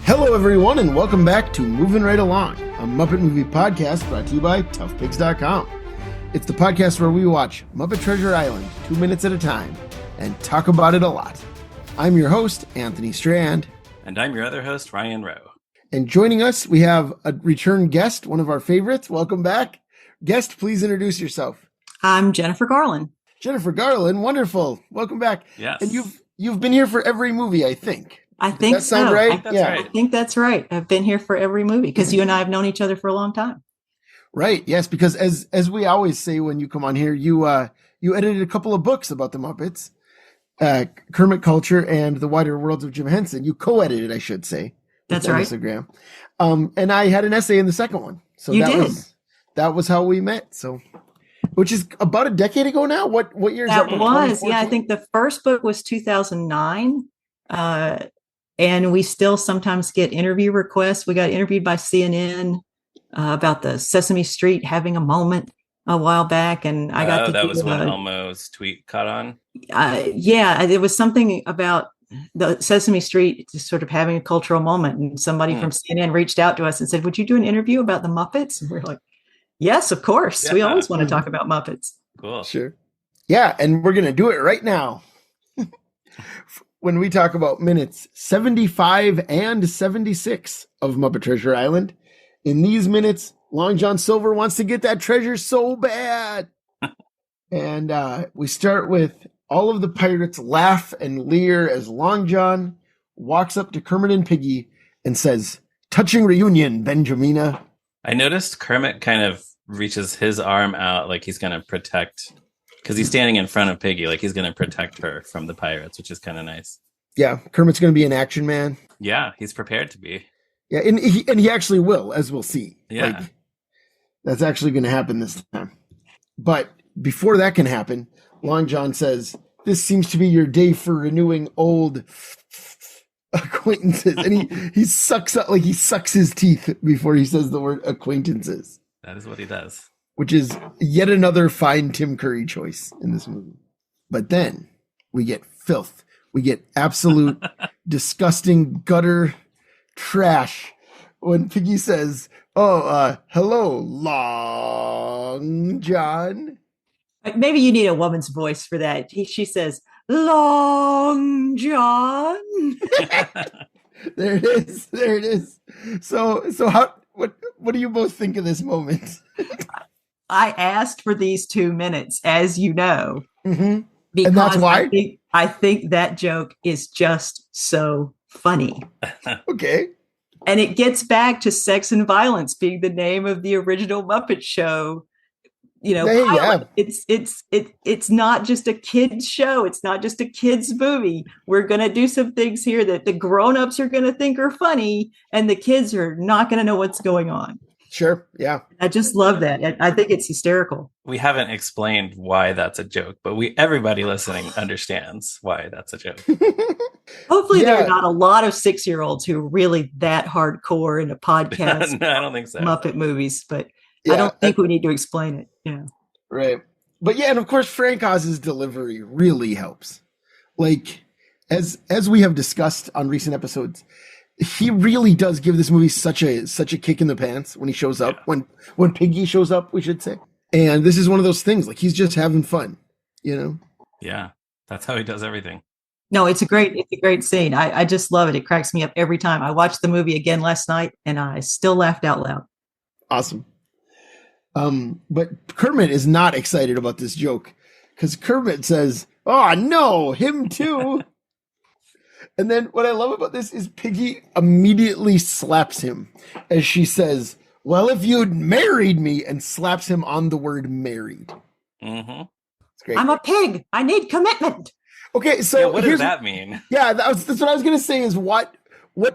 Hello, everyone, and welcome back to Moving Right Along, a Muppet movie podcast brought to you by toughpigs.com. It's the podcast where we watch Muppet Treasure Island 2 minutes at a time and talk about it a lot. I'm your host, Anthony Strand. And I'm your other host, Ryan Rowe. And joining us, we have a return guest, one of our favorites. Welcome back. Guest, please introduce yourself. I'm Jennifer Garlen. Jennifer Garlen, wonderful. Welcome back. Yes. And you've been here for every movie, I think. I think Does that sound so. right? I think that's right. I've been here for every movie because you and I have known each other for a long time. Right. Yes, because as we always say when you come on here, you edited a couple of books about the Muppets, Kermit Culture and The Wider Worlds of Jim Henson. You co-edited, I should say. That's right. Instagram. And I had an essay in the second one. So that was how we met. So, which is about a decade ago now. What year is that? That was, yeah. I think the first book was 2009. And we still sometimes get interview requests. We got interviewed by CNN about the Sesame Street having a moment a while back, and I got to. That was when Elmo's tweet caught on. Yeah, it was something about the Sesame Street just sort of having a cultural moment, and somebody from CNN reached out to us and said, "Would you do an interview about the Muppets?" And we're like, "Yes, of course. Yeah. We always want to talk about Muppets." Cool. Sure. Yeah, and we're gonna do it right now. When we talk about minutes 75 and 76 of Muppet Treasure Island, in these minutes, Long John Silver wants to get that treasure so bad. And we start with all of the pirates laugh and leer as Long John walks up to Kermit and Piggy and says, "Touching reunion, Benjamina." I noticed Kermit kind of reaches his arm out like he's going to protect, because he's standing in front of Piggy, like he's going to protect her from the pirates, which is kind of nice. Yeah, Kermit's going to be an action man. Yeah, he's prepared to be. Yeah, and he actually will, as we'll see. Yeah. Like, that's actually going to happen this time. But before that can happen, Long John says, "This seems to be your day for renewing old acquaintances." And he sucks up, like he sucks his teeth before he says the word acquaintances. That is what he does. Which is yet another fine Tim Curry choice in this movie. But then we get filth. We get absolute disgusting gutter trash when Piggy says, hello, Long John." Maybe you need a woman's voice for that. She says, "Long John." There it is. So what do you both think of this moment? I asked for these 2 minutes, as you know, mm-hmm. Because and that's why I think that joke is just so funny. Okay. And it gets back to sex and violence being the name of the original Muppet Show. You know, yeah. It's not just a kid's show. It's not just a kid's movie. We're going to do some things here that the grown-ups are going to think are funny, and the kids are not going to know what's going on. Sure. Yeah. I just love that. I think it's hysterical. We haven't explained why that's a joke, but everybody listening understands why that's a joke. Hopefully there are not a lot of 6-year-olds who are really that hardcore in a podcast. No, I don't think so. Muppet movies, but I don't think we need to explain it. Yeah. Right. But yeah, and of course Frank Oz's delivery really helps. Like as we have discussed on recent episodes, he really does give this movie such a kick in the pants when he shows up, when Piggy shows up, we should say. And this is one of those things, like he's just having fun, you know? Yeah, that's how he does everything. No, it's a great scene. I just love it. It cracks me up every time. I watched the movie again last night and I still laughed out loud. Awesome. But Kermit is not excited about this joke because Kermit says, "Oh no, him too." And then what I love about this is Piggy immediately slaps him as she says, "Well, if you'd married me," and slaps him on the word married. Mm-hmm. It's great. I'm a pig. I need commitment. Okay, so what does that mean? Yeah, that's what I was going to say is what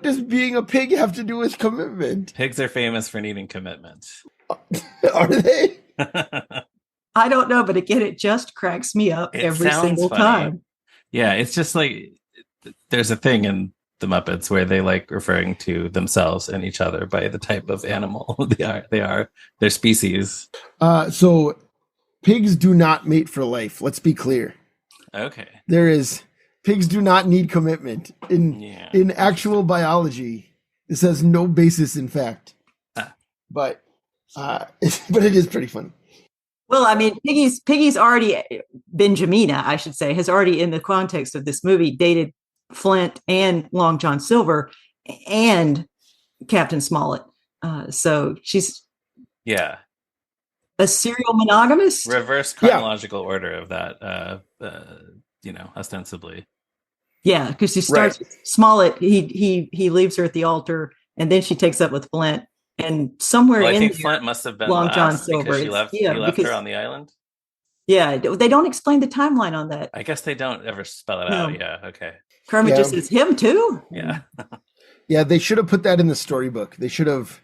does being a pig have to do with commitment? Pigs are famous for needing commitment. Are they? I don't know, but again, it just cracks me up every single time. Yeah, it's just like there's a thing in the Muppets where they like referring to themselves and each other by the type of animal they are their species. So pigs do not mate for life. Let's be clear. Okay. Pigs do not need commitment in actual biology. This has no basis in fact, Ah. but but it is pretty funny. Well, I mean, Piggy's already, Benjamina, I should say, has already, in the context of this movie, dated Flint and Long John Silver and Captain Smollett. So she's Yeah. a serial monogamist. Reverse chronological order of that, ostensibly. Yeah, because she starts with Smollett. He leaves her at the altar, and then she takes up with Flint. And somewhere I in think there, Flint must have been Long last John Silver. because he left her on the island. Yeah, they don't explain the timeline on that. I guess they don't ever spell it out. Yeah, okay. Kermit just says him too. Yeah. Yeah, they should have put that in the storybook. They should have.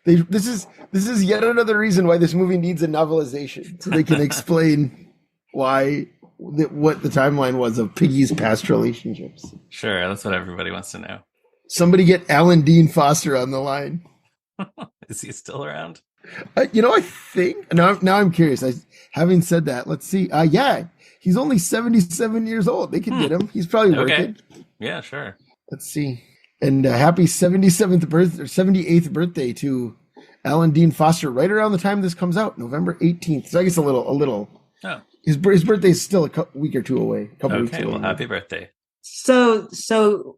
This is yet another reason why this movie needs a novelization, so they can explain what the timeline was of Piggy's past relationships. Sure, that's what everybody wants to know. Somebody get Alan Dean Foster on the line. Is he still around? I think now I'm curious. Having said that, let's see. Yeah, he's only 77 years old. They could get him. He's probably working. Yeah, sure. Let's see. And happy 77th birthday or 78th birthday to Alan Dean Foster, right around the time this comes out, November 18th. So I guess a little. Oh, his birthday is still a week or two away. Okay, well, happy birthday. So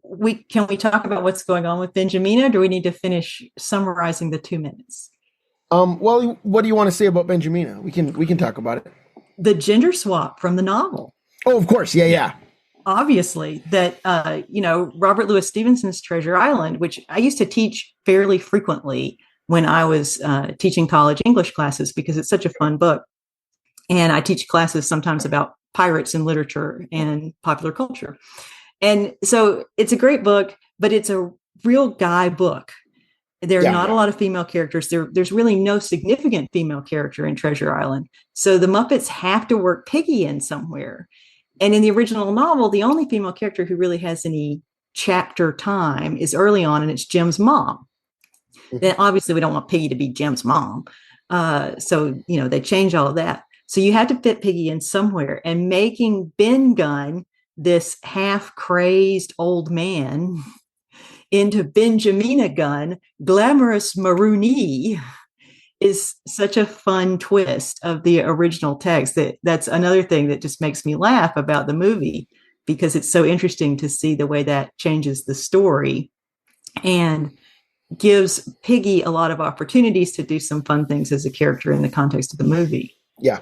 we talk about what's going on with Benjamina, or do we need to finish summarizing the 2 minutes? Well, what do you want to say about Benjamina? We can talk about it. The gender swap from the novel. Oh, of course. Yeah. Obviously, that Robert Louis Stevenson's Treasure Island, which I used to teach fairly frequently when I was teaching college English classes because it's such a fun book. And I teach classes sometimes about pirates in literature and popular culture. And so it's a great book, but it's a real guy book. There are not a lot of female characters. There's really no significant female character in Treasure Island. So the Muppets have to work Piggy in somewhere. And in the original novel, the only female character who really has any chapter time is early on, and it's Jim's mom. Then obviously we don't want Piggy to be Jim's mom. So they change all of that. So you had to fit Piggy in somewhere, and making Ben Gunn, this half-crazed old man, into Benjamina Gunn, glamorous Marooney, is such a fun twist of the original text. That's another thing that just makes me laugh about the movie, because it's so interesting to see the way that changes the story and gives Piggy a lot of opportunities to do some fun things as a character in the context of the movie. Yeah.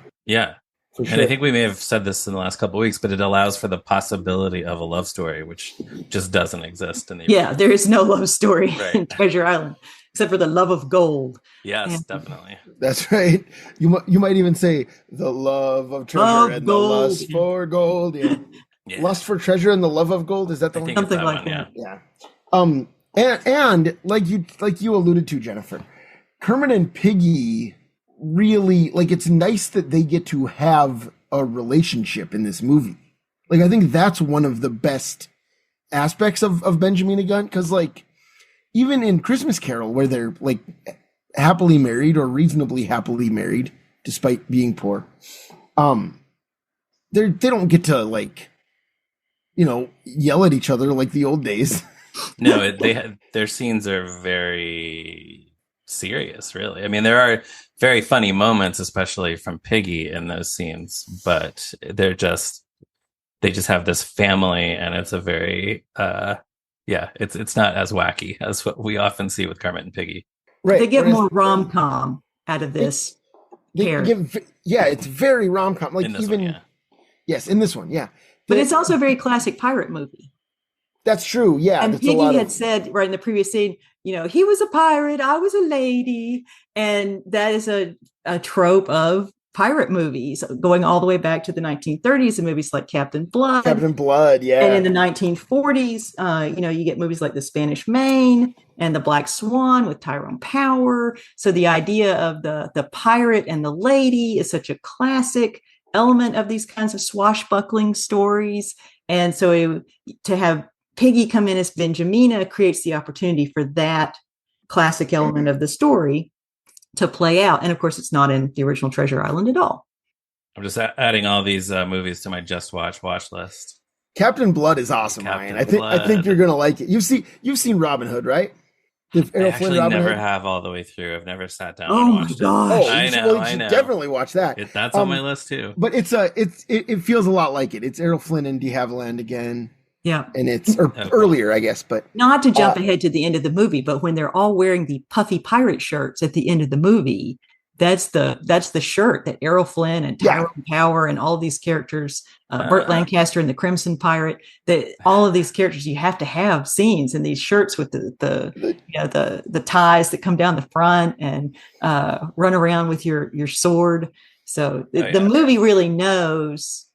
For sure. And I think we may have said this in the last couple of weeks, but it allows for the possibility of a love story, which just doesn't exist in the movie. There is no love story in Treasure Island, except for the love of gold. Yes, definitely. That's right. You might even say the love of treasure and gold. The lust for gold. Yeah. Lust for treasure and the love of gold. Is that the one? Something like that. Yeah. And like you alluded to, Jennifer, Kermit and Piggy really, it's nice that they get to have a relationship in this movie. I think that's one of the best aspects of Benjamina Gunn, because even in Christmas Carol, where they're happily married or reasonably happily married despite being poor, they don't get to yell at each other like the old days. No, their scenes are very serious, really. I mean, there are very funny moments, especially from Piggy in those scenes, but they just have this family, and it's a very it's not as wacky as what we often see with Kermit and Piggy. Right. They get more rom-com out of this. It's very rom-com. In this one. Yes, in this one, yeah. But it's also a very classic pirate movie. That's true, yeah. And Piggy had said right in the previous scene, he was a pirate, I was a lady. And that is a trope of pirate movies going all the way back to the 1930s, and movies like Captain Blood. Yeah. And in the 1940s, you get movies like The Spanish Main and The Black Swan with Tyrone Power. So the idea of the pirate and the lady is such a classic element of these kinds of swashbuckling stories. And so to have Piggy come in as Benjamina creates the opportunity for that classic element of the story to play out. And of course, it's not in the original Treasure Island at all. I'm just adding all these movies to my Just Watch list. Captain Blood is awesome, Ryan. I think you're gonna like it. You've seen Robin Hood, right? If I Errol actually Flynn, Robin never Hood. have all the way through. I've never sat down Oh and my watched it. gosh. Oh, I you know. should definitely watch that. That's on my list too. But it feels a lot like it. It's Errol Flynn and de Havilland again, Yeah. and it's cool. earlier, I guess. But Not to jump ahead to the end of the movie, but when they're all wearing the puffy pirate shirts at the end of the movie, that's the shirt that Errol Flynn and Tyrone Power and all these characters, Burt Lancaster and the Crimson Pirate, that all of these characters, you have to have scenes in these shirts with the ties that come down the front and run around with your sword. So the movie really knows,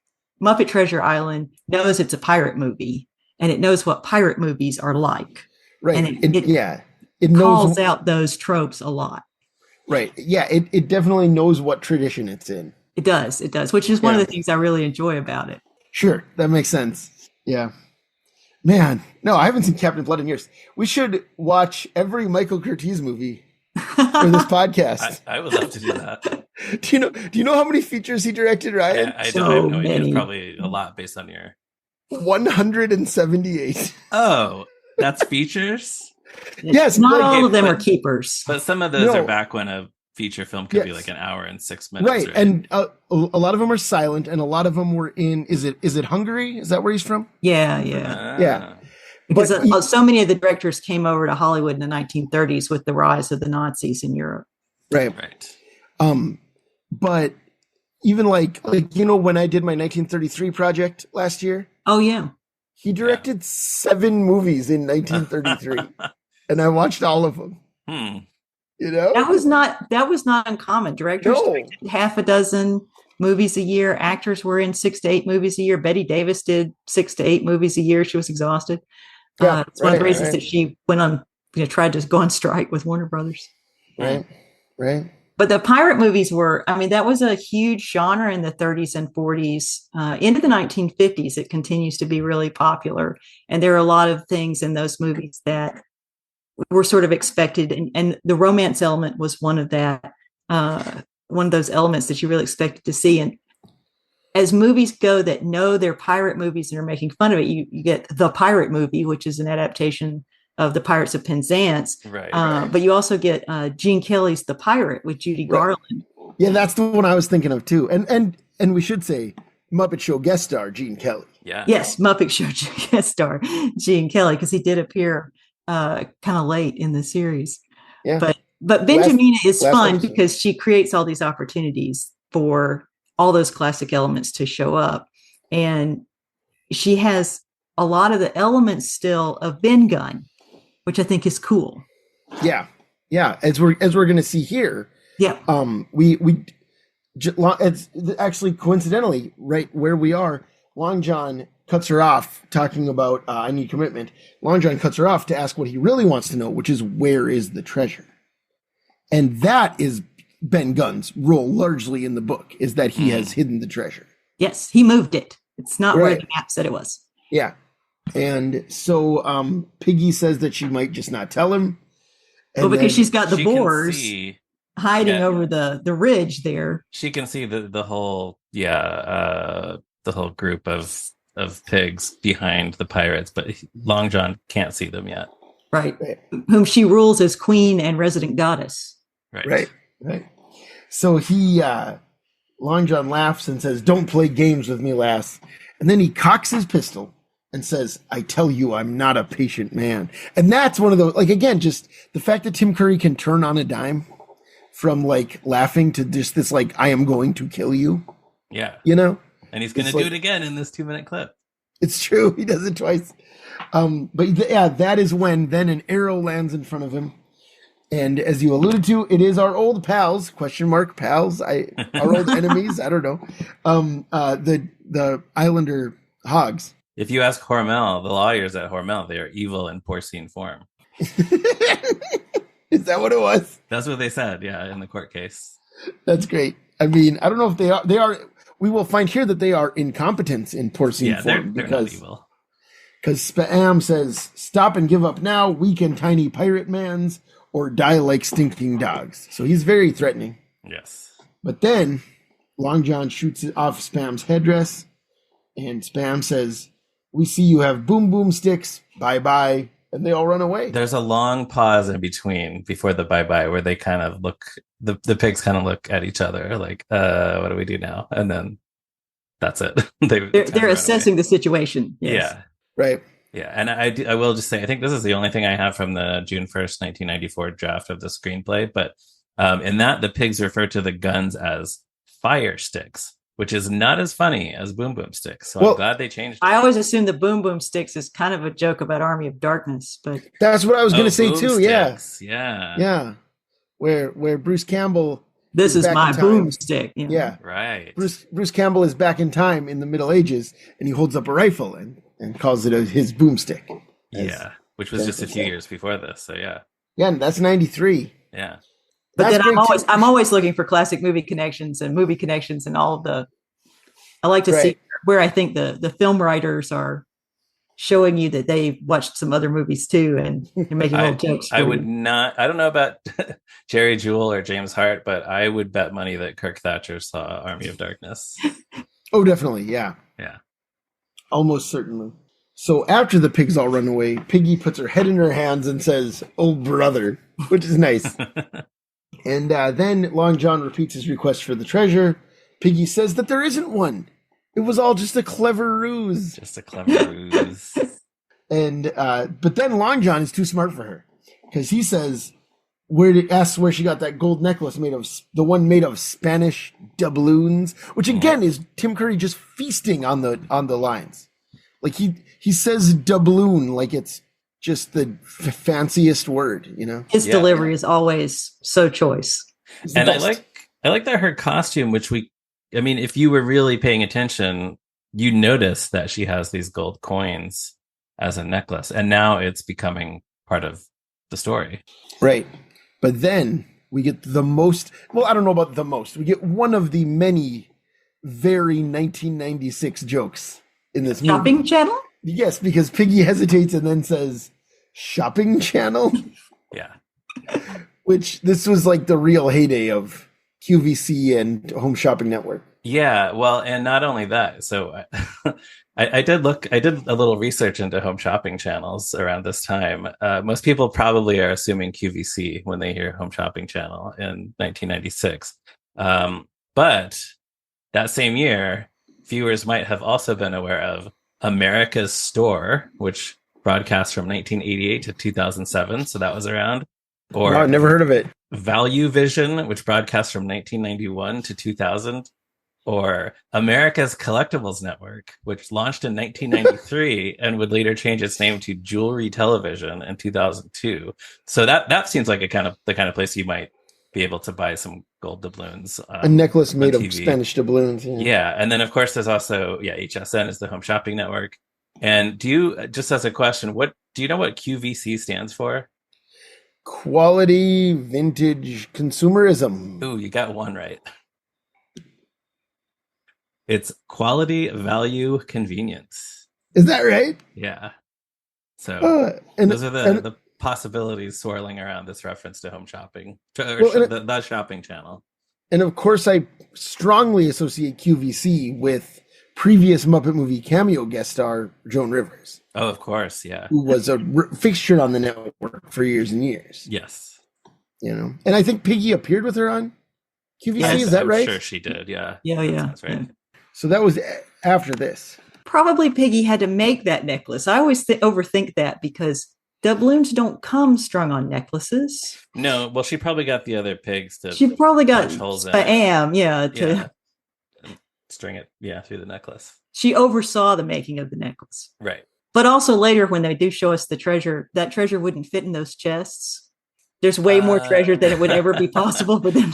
Muppet Treasure Island knows it's a pirate movie, and it knows what pirate movies are like. right, And it calls knows out those tropes a lot. Right. Yeah, it definitely knows what tradition it's in. It does, which is one of the things I really enjoy about it. Sure, that makes sense. Yeah. Man, no, I haven't seen Captain Blood in years. We should watch every Michael Curtiz movie for this podcast. I would love to do that. Do you know how many features he directed, Ryan? I have So no idea. many. It's probably a lot based on your 178. Oh, that's features? Yes, not like- all of them but- are keepers. But some of those No. are back when a feature film could be Yes. like an hour and 6 minutes. Right, and a lot of them are silent, and a lot of them were in. Is it Hungary? Is that where he's from? Yeah. Yeah. Because But so many of the directors came over to Hollywood in the 1930s with the rise of the Nazis in Europe. Right. Right. But even like when I did my 1933 project last year, Oh yeah. he directed 7 movies in 1933, and I watched all of them. Hmm. That was not uncommon. Directors directed half a dozen movies a year. Actors were in 6 to 8 movies a year. Betty Davis did 6 to 8 movies a year. She was exhausted. Yeah, it's one of the right, reasons right. that she went on, tried to go on strike with Warner Brothers. Right. But the pirate movies were, that was a huge genre in the 30s and 40s. Into the 1950s, it continues to be really popular. And there are a lot of things in those movies that were sort of expected. And the romance element was one of those elements that you really expected to see. And as movies go that know they're pirate movies and are making fun of it, you get The Pirate Movie, which is an adaptation of The Pirates of Penzance. Right. But you also get Gene Kelly's The Pirate with Judy Garland. Yeah, that's the one I was thinking of too. And we should say Muppet Show guest star Gene Kelly. Yeah. Yes, Muppet Show guest star Gene Kelly, because he did appear kind of late in the series. Yeah. But Benjamina is last fun episode. because she creates all these opportunities for all those classic elements to show up. And she has a lot of the elements still of Ben Gunn, which I think is cool. Yeah. As we're going to see here. Yeah. It's actually coincidentally right where we are. Long John cuts her off talking about I need commitment. Long John cuts her off to ask what he really wants to know, which is where is the treasure? And that is Ben Gunn's role largely in the book, is that he has hidden the treasure. Yes, he moved it. It's not where Right. the map said it was. Yeah. And so Piggy says that she might just not tell him. Well, And because then- she's got the She can boars see- hiding Yeah. over the ridge there. She can see the whole the whole group of pigs behind the pirates, but Long John can't see them yet. Right. Right. Whom she rules as queen and resident goddess. Right. Right. So he, Long John laughs and says, "Don't play games with me, lass." And then he cocks his pistol and says, "I tell you, I'm not a patient man." And that's one of those, like, again, just the fact that Tim Curry can turn on a dime from like laughing to just this, like, I am going to kill you, Yeah. And he's going to It's do like- it again in this 2-minute clip. It's true. He does it twice. That is when then an arrow lands in front of him. And as you alluded to, it is our old pals, pals, our old enemies, I don't know. The Islander hogs. If you ask Hormel, the lawyers at Hormel, they are evil in porcine form. Is that what it was? That's what they said, yeah, in the court case. That's great. I mean, I don't know if they are, we will find here that they are incompetents in porcine Yeah, they're form not because evil. Spam says, "Stop and give up now, weak and tiny pirate mans, or die like stinking dogs." So he's very threatening. Yes. But then Long John shoots off Spam's headdress, and Spam says, "We see you have boom boom sticks. Bye bye. and they all run away. There's a long pause in between before the bye-bye where they kind of look, the pigs kind of look at each other like, what do we do now? And then that's it. They're assessing the situation. Yes. Yeah. Right. Yeah. And I will just say, I think this is the only thing I have from the June 1st, 1994 draft of the screenplay. But in that, the pigs refer to the guns as fire sticks, which is not as funny as boom boom sticks. So I'm glad they changed it. I always assume the boom boom sticks is kind of a joke about Army of Darkness, but that's what I was going to say too. Sticks. Yeah. Where Bruce Campbell. This is my boomstick. You know? Yeah. Right. Bruce Campbell is back in time in the Middle Ages, and he holds up a rifle and calls it his boomstick. Which was just a few years before this. So yeah. Yeah, and that's 93. Yeah. But then I'm always looking for classic movie connections and all of the. I like to see where I think the film writers are showing you that they watched some other movies too, and you're making little jokes. I would not. I don't know about Jerry Jewell or James Hart, but I would bet money that Kirk Thatcher saw Army of Darkness. Oh, definitely, yeah, almost certainly. So after the pigs all run away, Piggy puts her head in her hands and says, "Old brother," which is nice. And then Long John repeats his request for the treasure. Piggy says that there isn't one. It was all just a clever ruse. And but then Long John is too smart for her, because he says, asks where she got that gold necklace made of Spanish doubloons, which again is Tim Curry just feasting on the lines. Like he says doubloon like it's just the fanciest word, you know. His delivery is always so choice. And I like that her costume, if you were really paying attention, you notice that she has these gold coins as a necklace, and now it's becoming part of the story. Right. But then we get the most, well, I don't know about the most, we get one of the many very 1996 jokes in this movie. Shopping channel? Yes, because Piggy hesitates and then says, shopping channel? Yeah. Which this was like the real heyday of QVC and Home Shopping Network. Yeah, well, and not only that. So I did a little research into home shopping channels around this time. Most people probably are assuming QVC when they hear Home Shopping Channel in 1996. But that same year, viewers might have also been aware of America's Store, which broadcast from 1988 to 2007. So that was around. Or I've never heard of it. Value Vision, which broadcast from 1991 to 2000, or America's Collectibles Network, which launched in 1993 and would later change its name to Jewelry Television in 2002. So that seems like the kind of place you might be able to buy some gold doubloons. A necklace made of Spanish doubloons. Yeah, and then of course there's also HSN is the Home Shopping Network. And do you, just as a question, do you know what QVC stands for? Quality Vintage Consumerism. Ooh, you got one right. It's Quality Value Convenience. Is that right? Yeah. So those are the possibilities swirling around this reference to home shopping, the shopping channel. And of course, I strongly associate QVC with previous Muppet movie cameo guest star Joan Rivers. Oh, of course, yeah. Who was a fixture on the network for years and years. Yes. You know, and I think Piggy appeared with her on QVC. Is that right? Sure, she did. Yeah. Yeah. That's right. So that was after this. Probably Piggy had to make that necklace. I always overthink that because doubloons don't come strung on necklaces. No, well, she probably got the other pigs to. She probably got Spam, to string it, through the necklace. She oversaw the making of the necklace, right? But also later, when they do show us the treasure, that treasure wouldn't fit in those chests. There's way more treasure than it would ever be possible for them.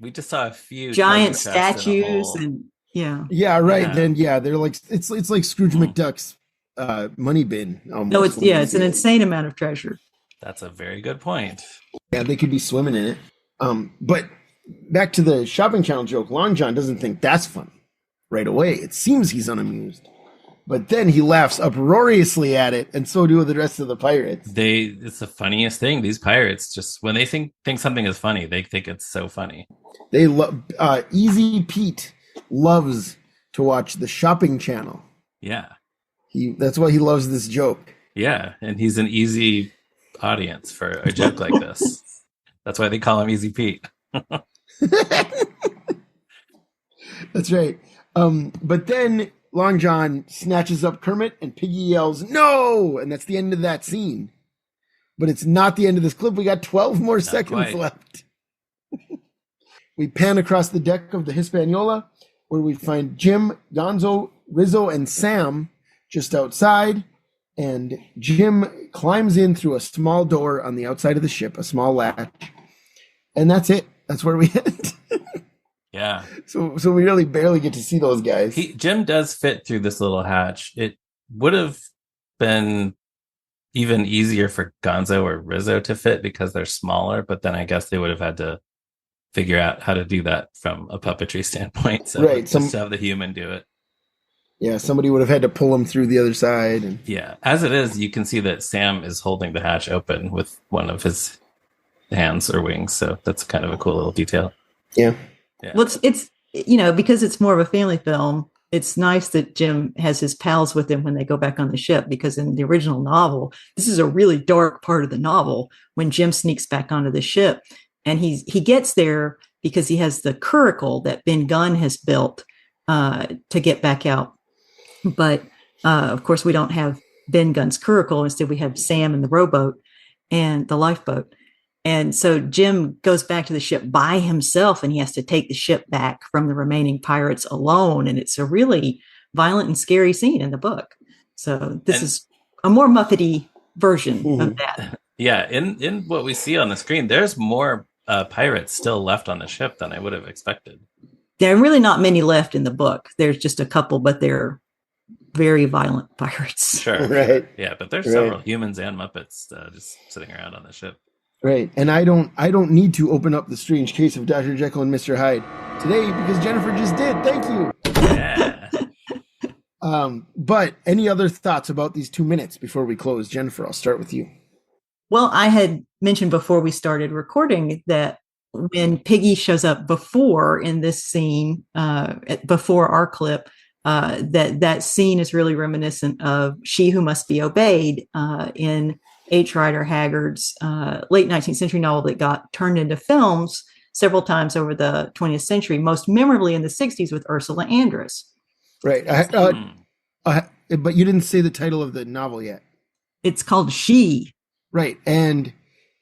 We just saw a few giant statues and right. Yeah. Then they're like it's like Scrooge McDuck's money bin. Almost. No, it's an insane amount of treasure. That's a very good point. Yeah, they could be swimming in it. But back to the shopping channel joke. Long John doesn't think that's funny right away. It seems he's unamused. But then he laughs uproariously at it, and so do the rest of the pirates. It's the funniest thing. These pirates, just when they think something is funny, they think it's so funny. They love Easy Pete loves to watch the shopping channel. Yeah. That's why he loves this joke. Yeah, and he's an easy audience for a joke like this. That's why they call him Easy Pete. That's right. But then Long John snatches up Kermit and Piggy yells, "No!" And that's the end of that scene. But it's not the end of this clip. We got 12 more seconds left. We pan across the deck of the Hispaniola, where we find Jim, Gonzo, Rizzo, and Sam just outside. And Jim climbs in through a small door on the outside of the ship, a small latch. And that's it. That's where we end. Yeah. So we really barely get to see those guys. Jim does fit through this little hatch. It would have been even easier for Gonzo or Rizzo to fit because they're smaller, but then I guess they would have had to figure out how to do that from a puppetry standpoint. So right, just have the human do it. Yeah, somebody would have had to pull them through the other side. And... yeah, as it is, you can see that Sam is holding the hatch open with one of his hands or wings. So that's kind of a cool little detail. Yeah. Well, it's because it's more of a family film, it's nice that Jim has his pals with him when they go back on the ship, because in the original novel, this is a really dark part of the novel when Jim sneaks back onto the ship. And he gets there because he has the curricle that Ben Gunn has built to get back out. But of course, we don't have Ben Gunn's curricle. Instead, we have Sam and the rowboat and the lifeboat. And so Jim goes back to the ship by himself, and he has to take the ship back from the remaining pirates alone. And it's a really violent and scary scene in the book. So this is a more Muppety version of that. Yeah, in what we see on the screen, there's more pirates still left on the ship than I would have expected. There are really not many left in the book. There's just a couple, but they're very violent pirates. Sure. Right. Yeah, but there's several humans and Muppets just sitting around on the ship. Right. And I don't need to open up the strange case of Dr. Jekyll and Mr. Hyde today because Jennifer just did. Thank you. Yeah. But any other thoughts about these 2 minutes before we close? Jennifer, I'll start with you. Well, I had mentioned before we started recording that when Piggy shows up before in this scene, before our clip, that scene is really reminiscent of She Who Must Be Obeyed in H. Rider Haggard's late 19th century novel that got turned into films several times over the 20th century, most memorably in the 60s with Ursula Andress. Right. But you didn't say the title of the novel yet. It's called She. Right. And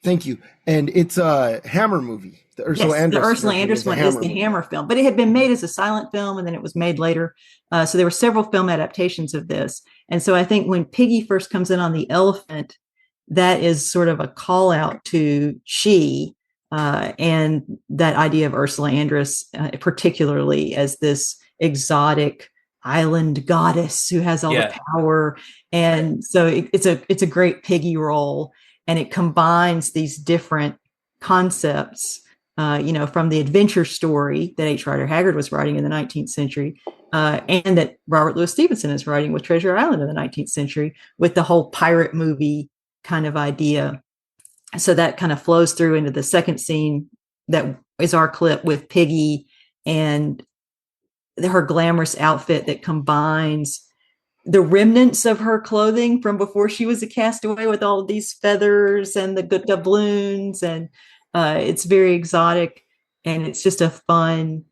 thank you. And it's a Hammer movie. The Ursula Andress one is the Hammer film, but it had been made as a silent film and then it was made later. So there were several film adaptations of this. And so I think when Piggy first comes in on the elephant, that is sort of a call out to She and that idea of Ursula Andress, particularly as this exotic island goddess who has all the power. And so it's a great Piggy role, and it combines these different concepts, from the adventure story that H. Rider Haggard was writing in the 19th century, and that Robert Louis Stevenson is writing with Treasure Island in the 19th century, with the whole pirate movie kind of idea. So that kind of flows through into the second scene that is our clip with Piggy and her glamorous outfit that combines the remnants of her clothing from before she was a castaway with all of these feathers and the good doubloons. And it's very exotic, and it's just a fun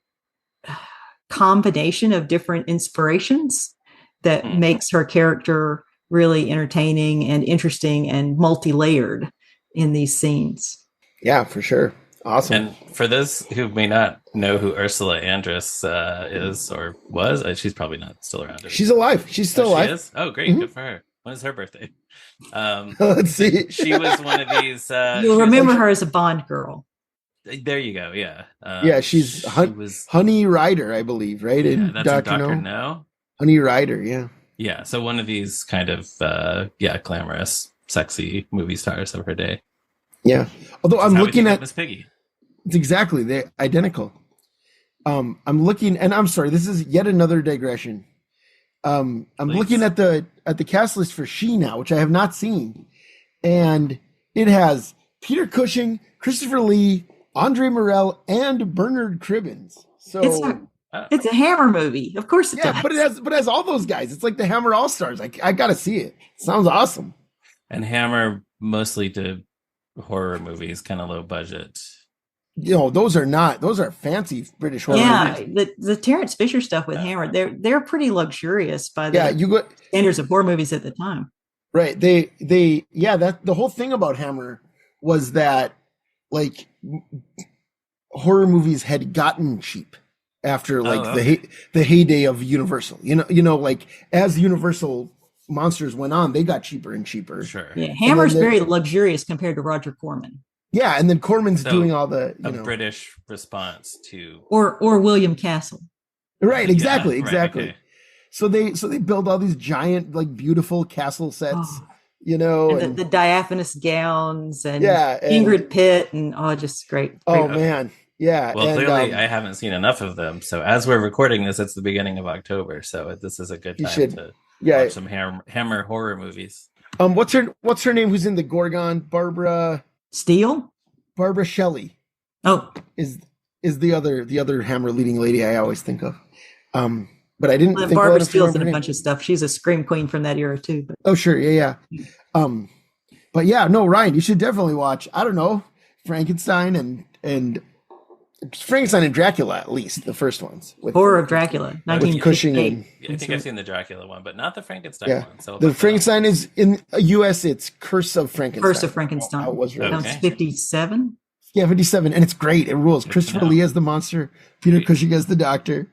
combination of different inspirations that makes her character really entertaining and interesting and multi-layered in these scenes. Yeah, for sure. Awesome. And for those who may not know who Ursula Andress is or was, she's probably not still around. She's alive. She's still alive. She is? Oh, great. Good for her. When is her birthday? Let's see. She was one of these. You'll remember her as a Bond girl. There you go. Yeah. She's Honey Rider, I believe, right? Yeah, that's Dr. No. Honey Rider, yeah. Yeah, so one of these kind of, glamorous, sexy movie stars of her day. Yeah. Although I'm looking at Miss Piggy. It's exactly, they're identical. I'm looking, and I'm sorry, this is yet another digression. I'm looking at the cast list for She now, which I have not seen, and it has Peter Cushing, Christopher Lee, Andre Morell, and Bernard Cribbins. So it's a Hammer movie, of course. It does. but it has all those guys. It's like the Hammer All Stars. I gotta see it. Sounds awesome. And Hammer mostly did horror movies, kind of low budget. Those are fancy British horror movies. The Terrence Fisher stuff with Hammer, they're pretty luxurious by the standards of horror movies at the time. Right. That the whole thing about Hammer was that like horror movies had gotten cheap after the heyday of Universal. Like as Universal monsters went on, they got cheaper and cheaper. Sure. Yeah, Hammer's very luxurious compared to Roger Corman. Yeah, and then Corman's doing all the British response to or William Castle. Right, exactly. Okay. So they build all these giant, like beautiful castle sets, and the diaphanous gowns and Ingrid Pitt and just great. Oh man. Yeah. Well, clearly I haven't seen enough of them. So as we're recording this, it's the beginning of October. So this is a good time to watch some Hammer horror movies. What's her name? Who's in the Gorgon? Barbara Steele? Barbara Shelley. Oh, is the other Hammer leading lady I always think of. But I didn't think Barbara Steele's in a bunch of stuff. She's a scream queen from that era too. But. Oh sure, yeah. But yeah, no, Ryan, you should definitely watch. I don't know, Frankenstein and Dracula, at least the first ones. Horror of Dracula, 1958. Cushing and I think I've seen the Dracula one, but not the Frankenstein one. So the Frankenstein is in US. It's Curse of Frankenstein. Curse of Frankenstein. It was really 57. Yeah, 57, and it's great. It rules. Christopher Lee as the monster, Peter Cushing as the doctor.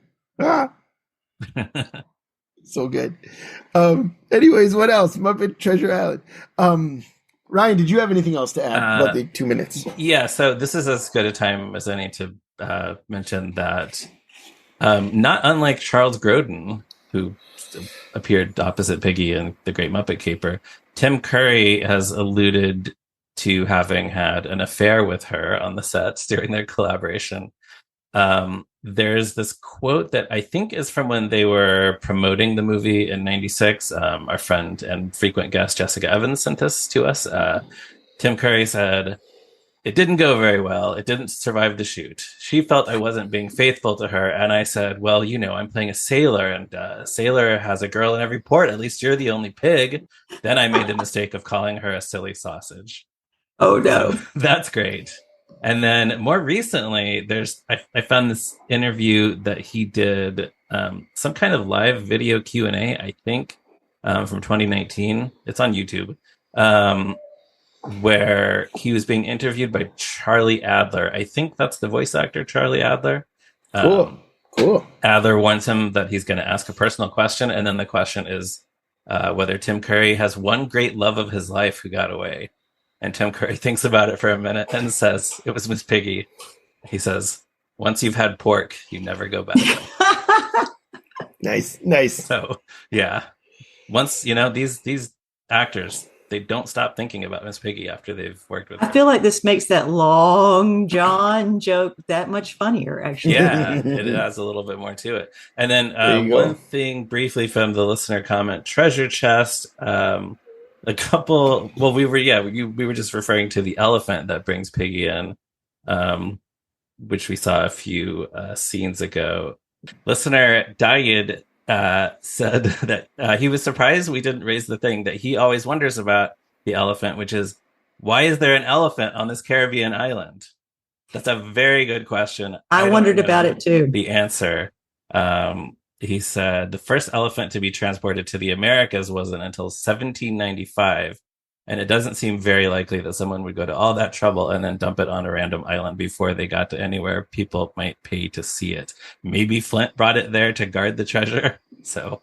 So good. Anyways, what else? Muppet Treasure Island. Ryan, did you have anything else to add about the 2 minutes? Yeah, so this is as good a time as any to mention that not unlike Charles Grodin, who appeared opposite Piggy in The Great Muppet Caper, Tim Curry has alluded to having had an affair with her on the sets during their collaboration. There's this quote that I think is from when they were promoting the movie in '96. Our friend and frequent guest Jessica Evans sent this to us. Tim Curry said, "It didn't go very well. It didn't survive the shoot. She felt I wasn't being faithful to her. And I said, well, I'm playing a sailor, and a sailor has a girl in every port. At least you're the only pig." Then I made the mistake of calling her a silly sausage. Oh, no. So that's great. And then more recently, I found this interview that he did, some kind of live video Q&A, I think, from 2019. It's on YouTube, where he was being interviewed by Charlie Adler. I think that's the voice actor, Charlie Adler. Cool. Adler warns him that he's going to ask a personal question, and then the question is whether Tim Curry has one great love of his life who got away. And Tim Curry thinks about it for a minute and says, it was Miss Piggy. He says, once you've had pork, you never go back. Nice. So, yeah. Once, these actors, they don't stop thinking about Miss Piggy after they've worked with her. I feel like this makes that Long John joke that much funnier, actually. Yeah, it has a little bit more to it. And then one thing briefly from the listener comment, Treasure Chest, a couple. Well, we were just referring to the elephant that brings Piggy in, which we saw a few scenes ago. Listener Dayid said that he was surprised we didn't raise the thing that he always wonders about the elephant, which is, why is there an elephant on this Caribbean island? That's a very good question. I wondered about it too. The answer. He said the first elephant to be transported to the Americas wasn't until 1795. And it doesn't seem very likely that someone would go to all that trouble and then dump it on a random island before they got to anywhere people might pay to see it. Maybe Flint brought it there to guard the treasure. So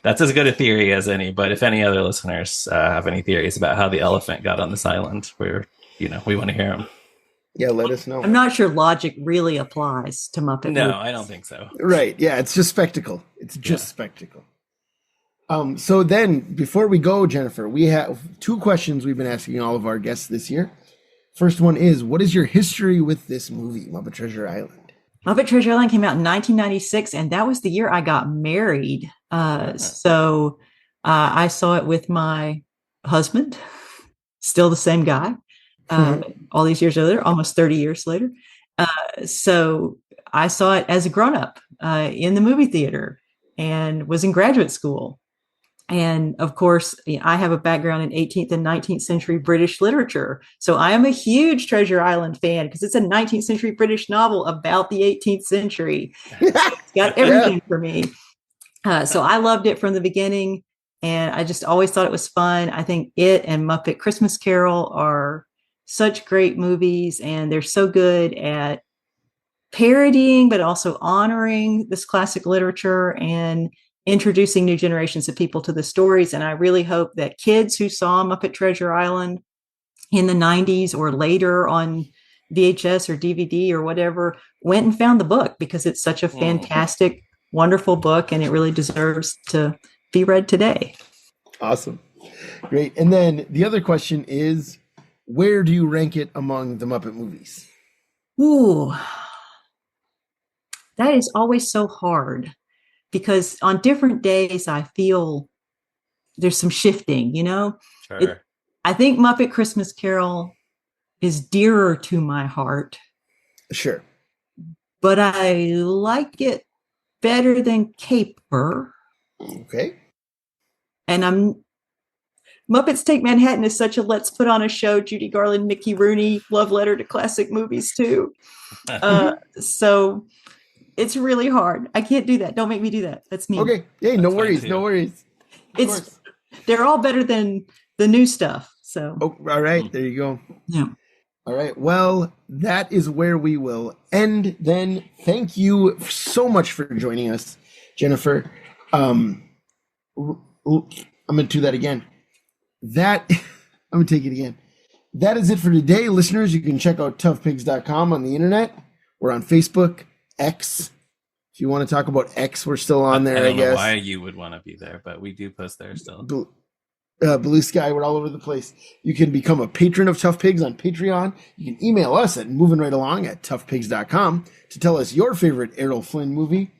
that's as good a theory as any. But if any other listeners have any theories about how the elephant got on this island, we want to hear them. Yeah, let us know. I'm not sure logic really applies to Muppet movies. No, I don't think so. Right. Yeah, it's just spectacle. It's just spectacle. So then, before we go, Jennifer, we have 2 questions we've been asking all of our guests this year. First one is, what is your history with this movie, Muppet Treasure Island? Muppet Treasure Island came out in 1996, and that was the year I got married. So I saw it with my husband, still the same guy. All these years later, almost 30 years later. So I saw it as a grown-up in the movie theater and was in graduate school. And of course, I have a background in 18th and 19th century British literature. So I am a huge Treasure Island fan because it's a 19th century British novel about the 18th century. It's got everything for me. So I loved it from the beginning. And I just always thought it was fun. I think it and Muppet Christmas Carol are such great movies. And they're so good at parodying, but also honoring this classic literature and introducing new generations of people to the stories. And I really hope that kids who saw Muppet Treasure Island in the 90s or later on VHS or DVD or whatever went and found the book, because it's such a fantastic, wonderful book, and it really deserves to be read today. Awesome. Great. And then the other question is, where do you rank it among the Muppet movies? Ooh, that is always so hard, because on different days I feel there's some shifting, Sure. I think Muppet Christmas Carol is dearer to my heart. Sure. But I like it better than Caper. Okay. And Muppets Take Manhattan is such a let's put on a show, Judy Garland, Mickey Rooney love letter to classic movies too. So it's really hard. I can't do that. Don't make me do that. That's me. Okay. Hey, no worries. No worries. They're all better than the new stuff. So. Oh, all right. There you go. Yeah. All right. Well, that is where we will end then. Thank you so much for joining us, Jennifer. I'm going to do that again. I'm going to take it again. That is it for today, listeners. You can check out toughpigs.com on the internet. We're on Facebook, X. If you want to talk about X, we're still on there, I guess. I don't know why you would want to be there, but we do post there still. Blue Sky, we're all over the place. You can become a patron of Tough Pigs on Patreon. You can email us at movingrightalong@toughpigs.com to tell us your favorite Errol Flynn movie.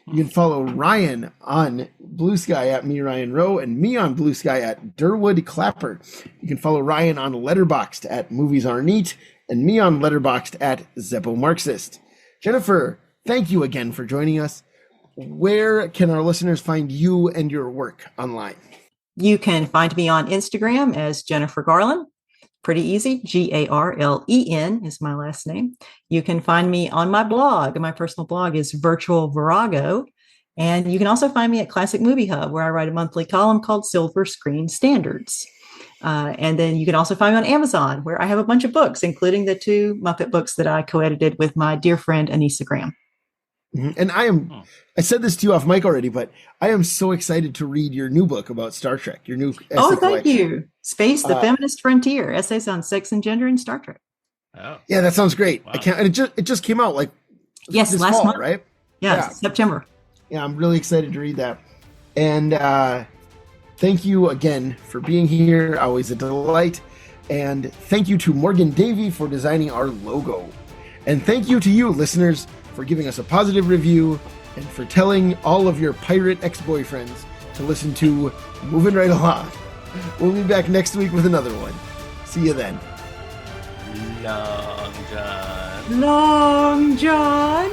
You can follow Ryan on Blue Sky at me, Ryan Rowe, and me on Blue Sky at Durwood Clapper. You can follow Ryan on Letterboxd at Movies Are Neat, and me on Letterboxd at Zeppo Marxist. Jennifer, thank you again for joining us. Where can our listeners find you and your work online? You can find me on Instagram as Jennifer Garlen. Pretty easy. Garlen is my last name. You can find me on my blog. My personal blog is Virtual Virago. And you can also find me at Classic Movie Hub, where I write a monthly column called Silver Screen Standards. And then you can also find me on Amazon, where I have a bunch of books, including the 2 Muppet books that I co-edited with my dear friend Anissa Graham. And I said this to you off mic already, but I am so excited to read your new book about Star Trek, your new essay thank collection. you. Space, the Feminist Frontier, essays on sex and gender in Star Trek. Oh. Yeah, that sounds great. Wow. I can't, and it just came out last fall, month, right? Yeah, September. Yeah, I'm really excited to read that. And thank you again for being here. Always a delight. And thank you to Morgan Davy for designing our logo. And thank you to you, listeners, for giving us a positive review and for telling all of your pirate ex-boyfriends to listen to Moving Right Along. We'll be back next week with another one. See you then. Long John. Long John.